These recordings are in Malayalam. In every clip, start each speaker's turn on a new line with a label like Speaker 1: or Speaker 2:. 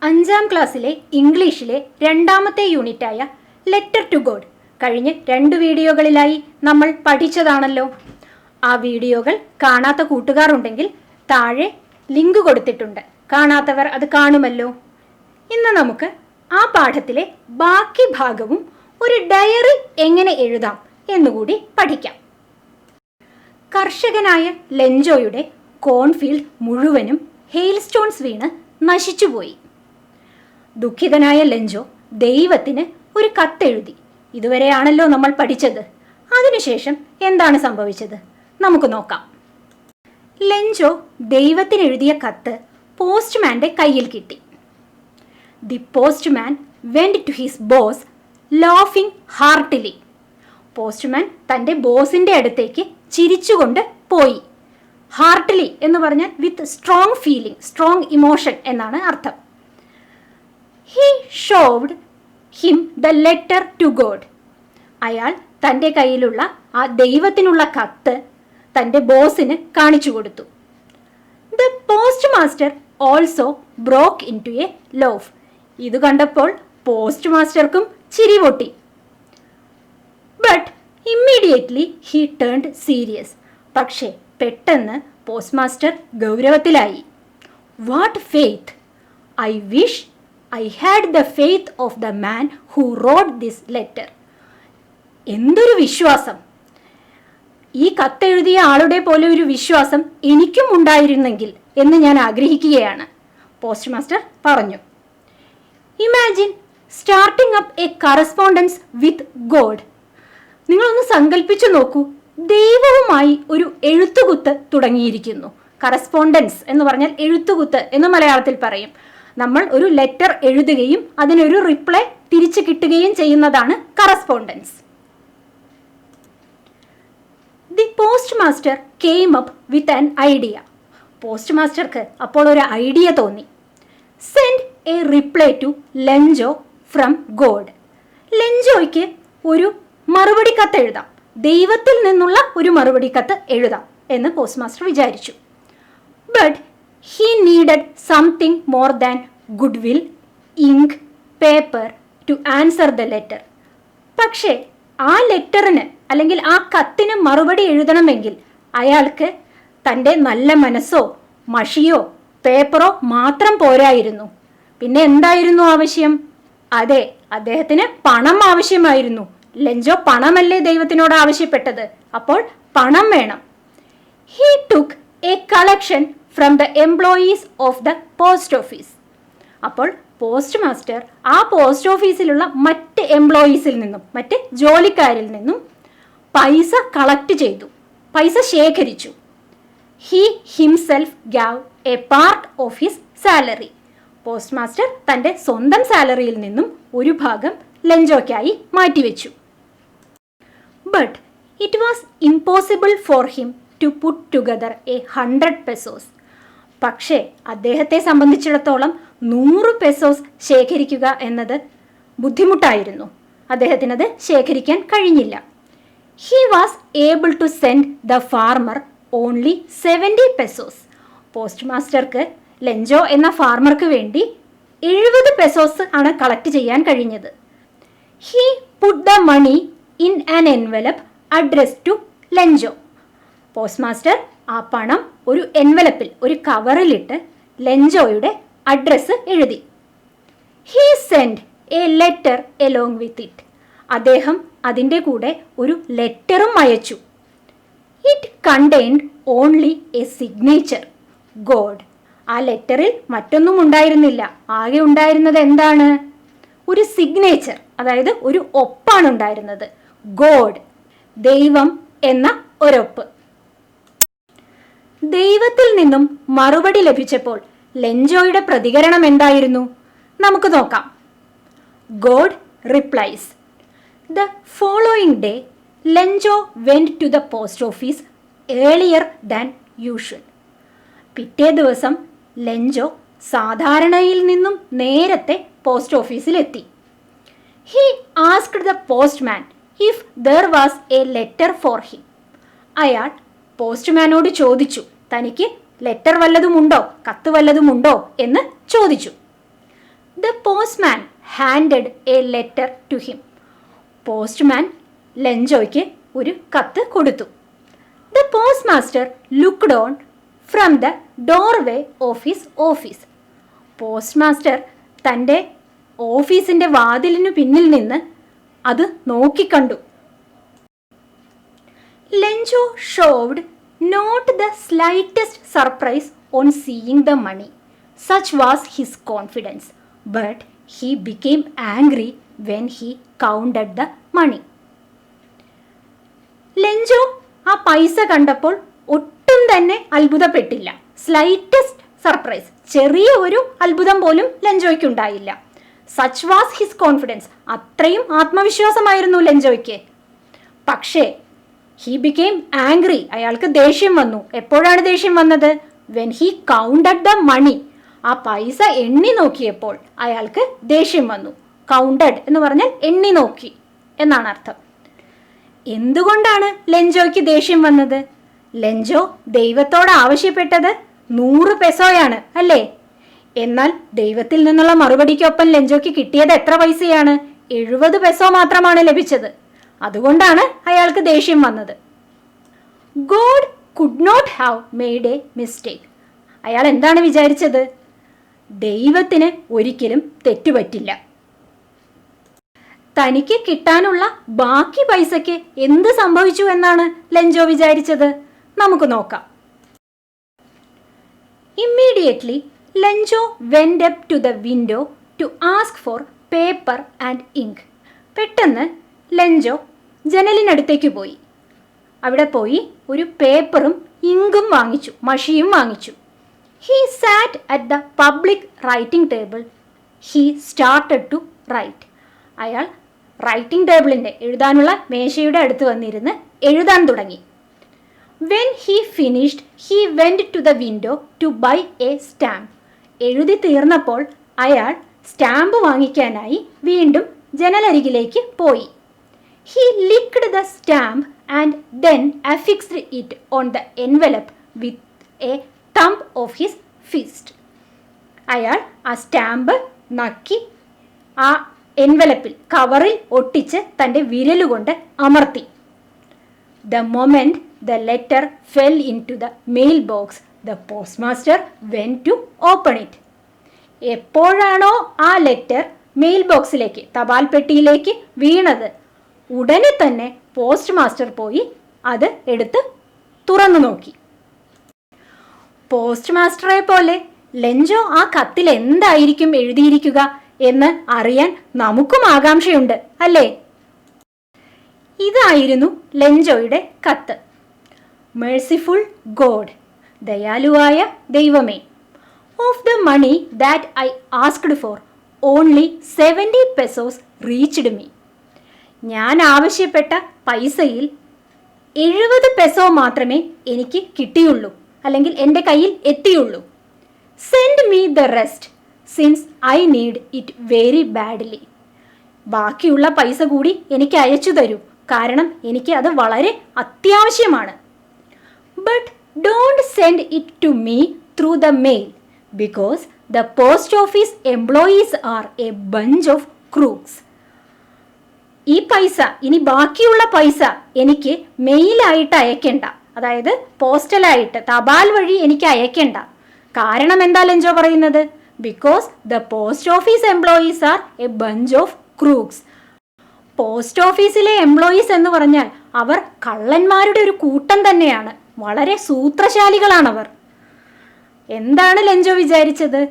Speaker 1: അഞ്ചാം ക്ലാസ്സിലെ ഇംഗ്ലീഷിലെ രണ്ടാമത്തെ യൂണിറ്റായ ലെറ്റർ ടു ഗോഡ് കഴിഞ്ഞ 2 വീഡിയോകളിലായി നമ്മൾ പഠിച്ചതാണല്ലോ. ആ വീഡിയോകൾ കാണാത്ത കൂട്ടുകാർ ഉണ്ടെങ്കിൽ താഴെ ലിങ്ക് കൊടുത്തിട്ടുണ്ട്, കാണാത്തവർ അത് കാണുമല്ലോ. ഇന്ന് നമുക്ക് ആ പാഠത്തിലെ ബാക്കി ഭാഗവും ഒരു ഡയറി എങ്ങനെ എഴുതാം എന്നുകൂടി പഠിക്കാം. കർഷകനായ ലെഞ്ചോയുടെ കോൺഫീൽഡ് മുഴുവനും ഹെയിൽ സ്റ്റോൺസ് വീണ് നശിച്ചുപോയി. ദുഃഖിതനായ ലെഞ്ചോ ദൈവത്തിന് ഒരു കത്തെഴുതി. ഇതുവരെയാണല്ലോ നമ്മൾ പഠിച്ചത്. അതിനുശേഷം എന്താണ് സംഭവിച്ചത് നമുക്ക് നോക്കാം. ലെഞ്ചോ ദൈവത്തിന് എഴുതിയ കത്ത് പോസ്റ്റ്മാൻ്റെ കയ്യിൽ കിട്ടി. The postman went to his boss laughing heartily. Postman തൻ്റെ ബോസിൻ്റെ അടുത്തേക്ക് ചിരിച്ചുകൊണ്ട് പോയി. ഹാർട്ടിലി എന്ന് പറഞ്ഞാൽ with strong feeling, strong emotion എന്നാണ് അർത്ഥം. He showed him the letter to God. അയാൾ തൻ്റെ കയ്യിലുള്ള ആ ദൈവത്തിനുള്ള കത്ത് തൻ്റെ ബോസിന് കാണിച്ചു കൊടുത്തു. The postmaster also broke into a laugh. ഇത് കണ്ടപ്പോൾ പോസ്റ്റ് മാസ്റ്റർക്കും ചിരി പൊട്ടി. But immediately he turned serious. പക്ഷേ പെട്ടെന്ന് പോസ്റ്റ് മാസ്റ്റർ ഗൗരവത്തിലായി. What faith! I wish I had the faith of the man who wrote this letter. എന്തൊരു വിശ്വാസം! ഈ കത്തെഴുതിയ ആളുടെ പോലെ ഒരു വിശ്വാസം എനിക്കും ഉണ്ടായിരുന്നെങ്കിൽ എന്ന് ഞാൻ ആഗ്രഹിക്കുകയാണ്, പോസ്റ്റ് മാസ്റ്റർ പറഞ്ഞു. Imagine starting up A correspondence with God. നിങ്ങളൊന്ന് സങ്കല്പിച്ചു നോക്കൂ, ദൈവവുമായി ഒരു എഴുത്തുകുത്ത് തുടങ്ങിയിരിക്കുന്നു. കറസ്പോണ്ടൻസ് എന്ന് പറഞ്ഞാൽ എഴുത്തുകുത്ത് എന്ന് മലയാളത്തിൽ പറയും. നമ്മൾ ഒരു ലെറ്റർ എഴുതുകയും അതിനൊരു റിപ്ലൈ തിരിച്ചു കിട്ടുകയും ചെയ്യുന്നതാണ് കറസ്പോണ്ടൻസ്. The post master came up with an idea. Post മാസ്റ്റർക്ക് അപ്പോൾ ഒരു ഐഡിയ തോന്നി. Send a reply to Lencho from God. ലെഞ്ചോയ്ക്ക് ഒരു മറുപടി കത്ത് എഴുതാം, ദൈവത്തിൽ നിന്നുള്ള ഒരു മറുപടി കത്ത് എഴുതാം എന്ന് പോസ്റ്റ് മാസ്റ്റർ വിചാരിച്ചു. But he needed something more than goodwill, ink, paper to answer the letter. പക്ഷേ ആ ലെറ്ററിന് അല്ലെങ്കിൽ ആ കത്തിന് മറുപടി എഴുതണമെങ്കിൽ അയാൾക്ക് തൻ്റെ നല്ല മനസ്സോ മഷിയോ പേപ്പറോ മാത്രം പോരായിരുന്നു. പിന്നെ എന്തായിരുന്നു ആവശ്യം? അതെ, അദ്ദേഹത്തിന് പണം ആവശ്യമായിരുന്നു. ലെഞ്ചോ പണമല്ലേ ദൈവത്തിനോട് ആവശ്യപ്പെട്ടത്, അപ്പോൾ പണം വേണം. He took a collection from the employees of the post office. അപ്പോൾ പോസ്റ്റ് മാസ്റ്റർ ആ പോസ്റ്റ് ഓഫീസിലുള്ള മറ്റ് എംപ്ലോയീസിൽ നിന്നും, മറ്റ് ജോലിക്കാരിൽ നിന്നും പൈസ കളക്ട് ചെയ്തു, പൈസ ശേഖരിച്ചു. He himself gave a part of his salary. Post master തൻ്റെ സ്വന്തം സാലറിയിൽ നിന്നും ഒരു ഭാഗം ലെഞ്ചോയ്ക്കായി മാറ്റിവെച്ചു. But it was impossible for him to put together 100 pesos. പക്ഷേ അദ്ദേഹത്തെ സംബന്ധിച്ചിടത്തോളം 100 pesos ശേഖരിക്കുക എന്നത് ബുദ്ധിമുട്ടായിരുന്നു. അദ്ദേഹത്തിനത് ശേഖരിക്കാൻ കഴിഞ്ഞില്ല. He was able to send the farmer only 70 pesos. Post മാസ്റ്റർക്ക് ലെഞ്ചോ എന്ന ഫാർമർക്ക് വേണ്ടി 70 pesos ആണ് കളക്ട് ചെയ്യാൻ കഴിഞ്ഞത്. He put the money in an envelope address to Lencho. Post master ആ പണം ഒരു എൻവലപ്പിൽ, ഒരു കവറിലിട്ട് ലെഞ്ചോയുടെ അഡ്രസ്സ് എഴുതി. He send a letter along with it. അദ്ദേഹം അതിൻ്റെ കൂടെ ഒരു ലെറ്ററും അയച്ചു. It contained only a signature God. ആ ലെറ്ററിൽ മറ്റൊന്നും ഉണ്ടായിരുന്നില്ല. ആകെ ഉണ്ടായിരുന്നത് എന്താണ്? ഒരു സിഗ്നേച്ചർ, അതായത് ഒരു ഒപ്പാണ് ഉണ്ടായിരുന്നത്. ഗോഡ്, ദൈവം എന്ന ഒരൊപ്പ്. ദൈവത്തിൽ നിന്നും മറുപടി ലഭിച്ചപ്പോൾ ലെഞ്ചോയുടെ പ്രതികരണം എന്തായിരുന്നു നമുക്ക് നോക്കാം. God replies. The following day Lencho went to the post office earlier than usual. പിറ്റേ ദിവസം ലെഞ്ചോ സാധാരണയിൽ നിന്നും നേരത്തെ പോസ്റ്റ് ഓഫീസിലെത്തി. He asked the postman if there was a letter for him. അയാൾ പോസ്റ്റ്മാനോട് ചോദിച്ചു, തനിക്ക് ലെറ്റർ വല്ലതുമുണ്ടോ, കത്ത് വല്ലതുമുണ്ടോ എന്ന് ചോദിച്ചു. The postman handed a letter to him. Postman ലെഞ്ചോയ്ക്ക് ഒരു കത്ത് കൊടുത്തു. The postmaster looked on from the doorway of his office. Postmaster തൻ്റെ ഓഫീസിൻ്റെ വാതിലിനു പിന്നിൽ നിന്ന് അത് നോക്കിക്കണ്ടു. Lencho showed not the slightest surprise on seeing the money. Such was his confidence. But he became angry when he counted the money. Lencho ആ പൈസ കണ്ടപ്പോൾ ഒട്ടും തന്നെ അത്ഭുതപ്പെട്ടില്ല. സ്ലൈറ്റസ്റ്റ് സർപ്രൈസ്, ചെറിയ ഒരു അത്ഭുതം പോലും ലെഞ്ചോയ്ക്കുണ്ടായില്ല. സച്ച് വാസ് ഹിസ് കോൺഫിഡൻസ്, അത്രയും ആത്മവിശ്വാസമായിരുന്നു ലെഞ്ചോയ്ക്ക്. പക്ഷേ ഹി ബിക്കെയിം ആംഗ്രി, അയാൾക്ക് ദേഷ്യം വന്നു. എപ്പോഴാണ് ദേഷ്യം വന്നത്? When he counted the money, ആ പൈസ എണ്ണി നോക്കിയപ്പോൾ അയാൾക്ക് ദേഷ്യം വന്നു. കൗണ്ടഡ് എന്ന് പറഞ്ഞാൽ എണ്ണി നോക്കി എന്നാണ് അർത്ഥം. എന്തുകൊണ്ടാണ് ലെഞ്ചോയ്ക്ക് ദേഷ്യം വന്നത്? ലെഞ്ചോ ദൈവത്തോട് ആവശ്യപ്പെട്ടത് 100 പെസോയാണ് അല്ലേ? എന്നാൽ ദൈവത്തിൽ നിന്നുള്ള മറുപടിക്കൊപ്പം ലെഞ്ചോയ്ക്ക് കിട്ടിയത് എത്ര പൈസയാണ്? 70 പെസോ മാത്രമാണ് ലഭിച്ചത്. അതുകൊണ്ടാണ് അയാൾക്ക് ദേഷ്യം വന്നത്. God could not have made a mistake. അയാൾ എന്താണ് വിചാരിച്ചത്? ദൈവത്തിന് ഒരിക്കലും തെറ്റുപറ്റില്ല. തനിക്ക് കിട്ടാനുള്ള ബാക്കി പൈസയ്ക്ക് എന്ത് സംഭവിച്ചു എന്നാണ് ലെഞ്ചോ വിചാരിച്ചത്? നമുക്ക് നോക്കാം. Immediately Lencho went up to the window to ask for paper and ink. പെട്ടെന്ന് ലെഞ്ചോ ജനലിനടുത്തേക്ക് പോയി. അവിടെ പോയി ഒരു പേപ്പറും ഇങ്കും വാങ്ങിച്ചു, മഷിയും വാങ്ങിച്ചു. He sat at the public writing table. He started to write. അയാൾ റൈറ്റിംഗ് ടേബിളിൻ്റെ എഴുതാനുള്ള മേശയുടെ അടുത്ത് വന്നിരുന്ന് എഴുതാൻ തുടങ്ങി. When he finished, he went to the window to buy a stamp. എഴുതി തീർന്നപ്പോൾ അയാൾ സ്റ്റാമ്പ് വാങ്ങിക്കാനായി വീണ്ടും ജനലരികിലേക്ക് പോയി. He licked the stamp and then affixed it on the envelope with a thumb of his fist. അയാൾ ആ സ്റ്റാമ്പ് നക്കി ആ എൻവലപ്പിൽ, കവറിൽ ഒട്ടിച്ച് തൻ്റെ വിരലുകൊണ്ട് അമർത്തി. The moment the letter fell into the mail box, the postmaster went to open it. എപ്പോഴാണോ ആ ലെറ്റർ മെയിൽ ബോക്സിലേക്ക്, തപാൽ പെട്ടിയിലേക്ക് വീണത്, ഉടനെ തന്നെ പോസ്റ്റ് മാസ്റ്റർ പോയി അത് എടുത്ത് തുറന്നു നോക്കി. പോസ്റ്റ് മാസ്റ്ററെ പോലെ ലെഞ്ചോ ആ കത്തിൽ എന്തായിരിക്കും എഴുതിയിരിക്കുക എന്ന് അറിയാൻ നമുക്കും ആകാംക്ഷയുണ്ട് അല്ലേ? ഇതായിരുന്നു ലെഞ്ചോയുടെ കത്ത്. മെഴ്സിഫുൾ ഗോഡ്, ദയാലുവായ ദൈവമേ, of the money that I asked for only 70 pesos reached me. ഞാൻ ആവശ്യപ്പെട്ട പൈസയിൽ 70 പെസോ മാത്രമേ എനിക്ക് കിട്ടിയുള്ളൂ, അല്ലെങ്കിൽ എൻ്റെ കയ്യിൽ എത്തിയുള്ളൂ. Send me the rest since I need it very badly. ബാക്കിയുള്ള പൈസ കൂടി എനിക്ക് അയച്ചു തരൂ, കാരണം എനിക്ക് അത് വളരെ അത്യാവശ്യമാണ്. But don't send it to me through the mail because the post office employees are a bunch of crooks. ഈ പൈസ, ഇനി ബാക്കിയുള്ള പൈസ എനിക്ക് മെയിലായിട്ട് അയക്കേണ്ട, അതായത് പോസ്റ്റലായിട്ട് തപാൽ വഴി എനിക്ക് അയക്കേണ്ട. കാരണം എന്താ ലെഞ്ചോ പറയുന്നത്? Because the post office employees are a bunch of Crookes. Post ഓഫീസിലെ എംപ്ലോയീസ് എന്ന് പറഞ്ഞാൽ അവർ കള്ളന്മാരുടെ ഒരു കൂട്ടം തന്നെയാണ്, വളരെ സൂത്രശാലികളാണവർ. എന്താണ് ലെഞ്ചോ വിചാരിച്ചത്?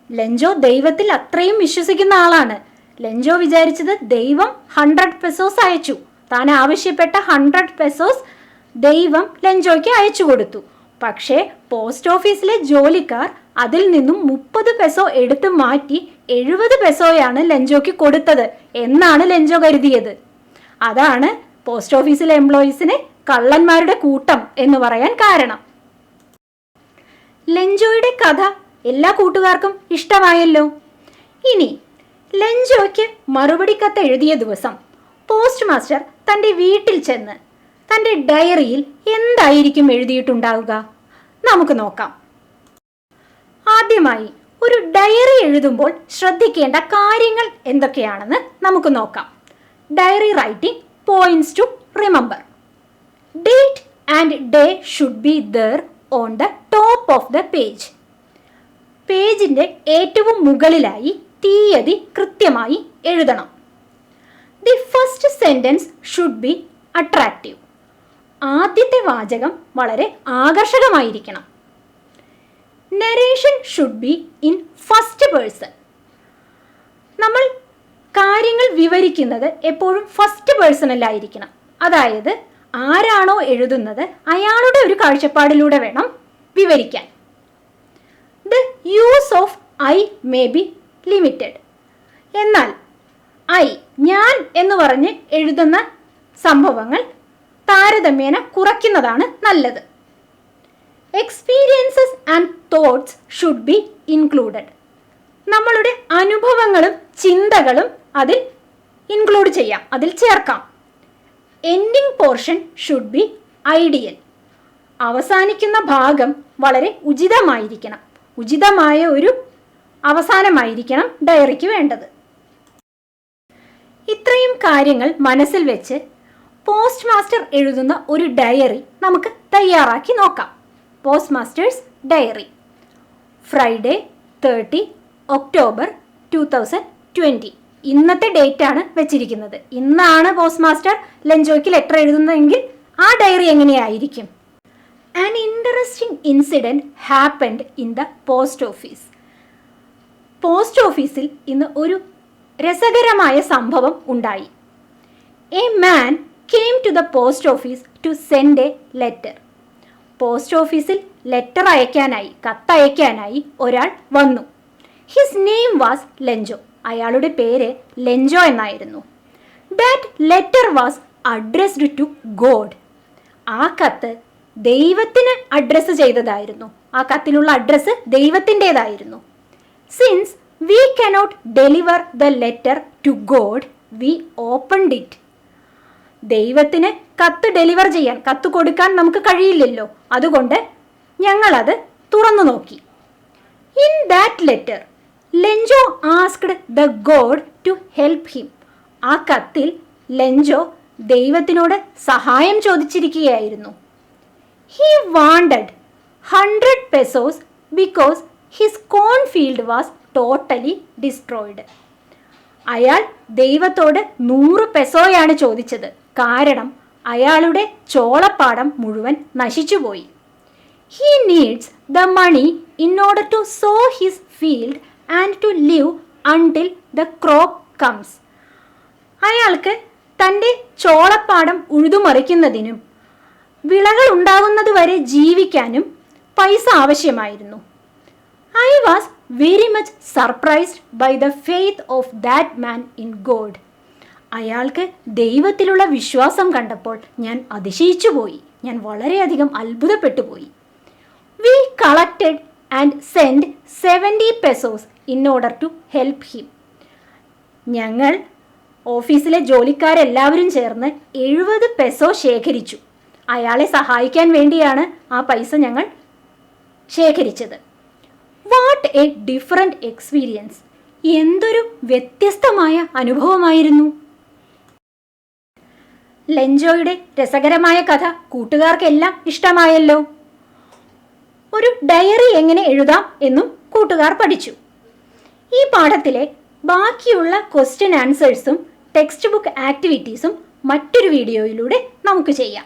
Speaker 1: ലെഞ്ചോ ദൈവത്തിൽ അത്രയും വിശ്വസിക്കുന്ന ആളാണ്. ലെഞ്ചോ വിചാരിച്ചത് ദൈവം 100 പെസോസ് അയച്ചു, താൻ ആവശ്യപ്പെട്ട 100 പെസോസ് ദൈവം ലെഞ്ചോയ്ക്ക് അയച്ചു കൊടുത്തു. പക്ഷേ പോസ്റ്റ് ഓഫീസിലെ ജോലിക്കാർ അതിൽ നിന്നും 30 പെസോ എടുത്ത് മാറ്റി 70 പെസോയാണ് ലെഞ്ചോയ്ക്ക് കൊടുത്തത് എന്നാണ് ലെഞ്ചോ കരുതിയത്. അതാണ് പോസ്റ്റ് ഓഫീസിലെ എംപ്ലോയീസിനെ കള്ളന്മാരുടെ കൂട്ടം എന്ന് പറയാൻ കാരണം. ലെഞ്ചോയുടെ കഥ എല്ലാ കൂട്ടുകാർക്കും ഇഷ്ടമായല്ലോ. ഇനി ലെഞ്ചോയ്ക്ക് മറുപടി കത്ത് എഴുതിയ ദിവസം പോസ്റ്റ് മാസ്റ്റർ തൻ്റെ വീട്ടിൽ ചെന്ന് തൻ്റെ ഡയറിയിൽ എന്തായിരിക്കും എഴുതിയിട്ടുണ്ടാവുക? നമുക്ക് നോക്കാം. ആദ്യമായി ഒരു ഡയറി എഴുതുമ്പോൾ ശ്രദ്ധിക്കേണ്ട കാര്യങ്ങൾ എന്തൊക്കെയാണെന്ന് നമുക്ക് നോക്കാം. Diary writing points to remember. Date and day should be there on the top of the page. പേജിൻ്റെ ഏറ്റവും മുകളിലായി തീയതി കൃത്യമായി എഴുതണം. The first sentence should be attractive. ആദ്യത്തെ വാചകം വളരെ ആകർഷകമായിരിക്കണം. Narration should be in first person. നമ്മൾ കാര്യങ്ങൾ വിവരിക്കുന്നത് എപ്പോഴും ഫസ്റ്റ് പേഴ്സണിലായിരിക്കണം. അതായത് ആരാണോ എഴുതുന്നത് അയാളുടെ ഒരു കാഴ്ചപ്പാടിലൂടെ വേണം വിവരിക്കാൻ. The use of I may be limited. എന്നാൽ ഐ, ഞാൻ എന്ന് പറഞ്ഞ് എഴുതുന്ന സംഭവങ്ങൾ താരതമ്യേന കുറയ്ക്കുന്നതാണ് നല്ലത്. Experiences and thoughts should be included. നമ്മളുടെ അനുഭവങ്ങളും ചിന്തകളും അതിൽ ഇൻക്ലൂഡ് ചെയ്യാം, അതിൽ ചേർക്കാം. Ending portion should be ideal. അവസാനിക്കുന്ന ഭാഗം വളരെ ഉചിതമായിരിക്കണം. ഉചിതമായ ഒരു അവസാനമായിരിക്കണം ഡയറിക്ക് വേണ്ടത്. ഇത്രയും കാര്യങ്ങൾ മനസ്സിൽ വെച്ച് പോസ്റ്റ് മാസ്റ്റർ എഴുതുന്ന ഒരു ഡയറി നമുക്ക് തയ്യാറാക്കി നോക്കാം. Post master's diary. Friday 30 October 2020. ഇന്നത്തെ ഡേറ്റ് ആണ് വെച്ചിരിക്കുന്നത്. ഇന്നാണ് പോസ്റ്റ് മാസ്റ്റർ ലഞ്ചോയ്ക്ക് ലെറ്റർ എഴുതുന്നതെങ്കിൽ ആ ഡയറി എങ്ങനെയായിരിക്കും? An interesting incident happened in the post office. Post ഓഫീസിൽ ഇന്ന് ഒരു രസകരമായ സംഭവം ഉണ്ടായി. A man came to the post office to send a letter. Post ഓഫീസിൽ ലെറ്റർ അയക്കാനായി, കത്തയക്കാനായി ഒരാൾ വന്നു. His name was Lencho. അയാളുടെ പേര് ലെഞ്ചോ എന്നായിരുന്നു. That letter was addressed to God. ആ കത്ത് ദൈവത്തിന് അഡ്രസ്സ് ചെയ്തതായിരുന്നു. ആ കത്തിലുള്ള അഡ്രസ്സ് ദൈവത്തിൻ്റെതായിരുന്നു. Since we cannot deliver the letter to God, we opened it. ദൈവത്തിന് കത്ത് ഡെലിവർ ചെയ്യാൻ, കത്ത് കൊടുക്കാൻ നമുക്ക് കഴിയില്ലല്ലോ. അതുകൊണ്ട് ഞങ്ങളത് തുറന്നു നോക്കി. In that letter Lencho asked the God to help him. ആ കത്തിൽ ലെഞ്ചോ ദൈവത്തിനോട് സഹായം ചോദിച്ചിരിക്കുകയായിരുന്നു. He wanted 100 pesos because his cornfield was totally destroyed. അയാൾ ദൈവത്തോട് 100 പെസോയാണ് ചോദിച്ചത്. കാരണം അയാളുടെ ചോളപ്പാടം മുഴുവൻ നശിച്ചുപോയി. He needs the money in order to sow his field and to live until the crop comes. അയാൾക്ക് തൻ്റെ ചോളപ്പാടം ഉഴുതുമറിക്കുന്നതിനും വിളകൾ ഉണ്ടാകുന്നത് വരെ ജീവിക്കാനും പൈസ ആവശ്യമായിരുന്നു. I was very much surprised by the faith of that man in God. അയാൾക്ക് ദൈവത്തിലുള്ള വിശ്വാസം കണ്ടപ്പോൾ ഞാൻ അതിശയിച്ചു പോയി. ഞാൻ വളരെയധികം അത്ഭുതപ്പെട്ടു പോയി. We collected and send 70 pesos in order to help him. ഞങ്ങൾ ഓഫീസിലെ ജോലിക്കാരെല്ലാവരും ചേർന്ന് 70 പെസോ ശേഖരിച്ചു. അയാളെ സഹായിക്കാൻ വേണ്ടിയാണ് ആ പൈസ ഞങ്ങൾ ശേഖരിച്ചത്. What A different experience. എന്തൊരു വ്യത്യസ്തമായ അനുഭവമായിരുന്നു. ലെഞ്ചോയുടെ രസകരമായ കഥ കൂട്ടുകാർക്കെല്ലാം ഇഷ്ടമായല്ലോ. ഒരു ഡയറി എങ്ങനെ എഴുതാം എന്നും കൂട്ടുകാർ പഠിച്ചു. ഈ പാഠത്തിലെ ബാക്കിയുള്ള ക്വസ്റ്റ്യൻ ആൻസേഴ്സും ടെക്സ്റ്റ് ബുക്ക് ആക്ടിവിറ്റീസും മറ്റൊരു വീഡിയോയിലൂടെ നമുക്ക് ചെയ്യാം.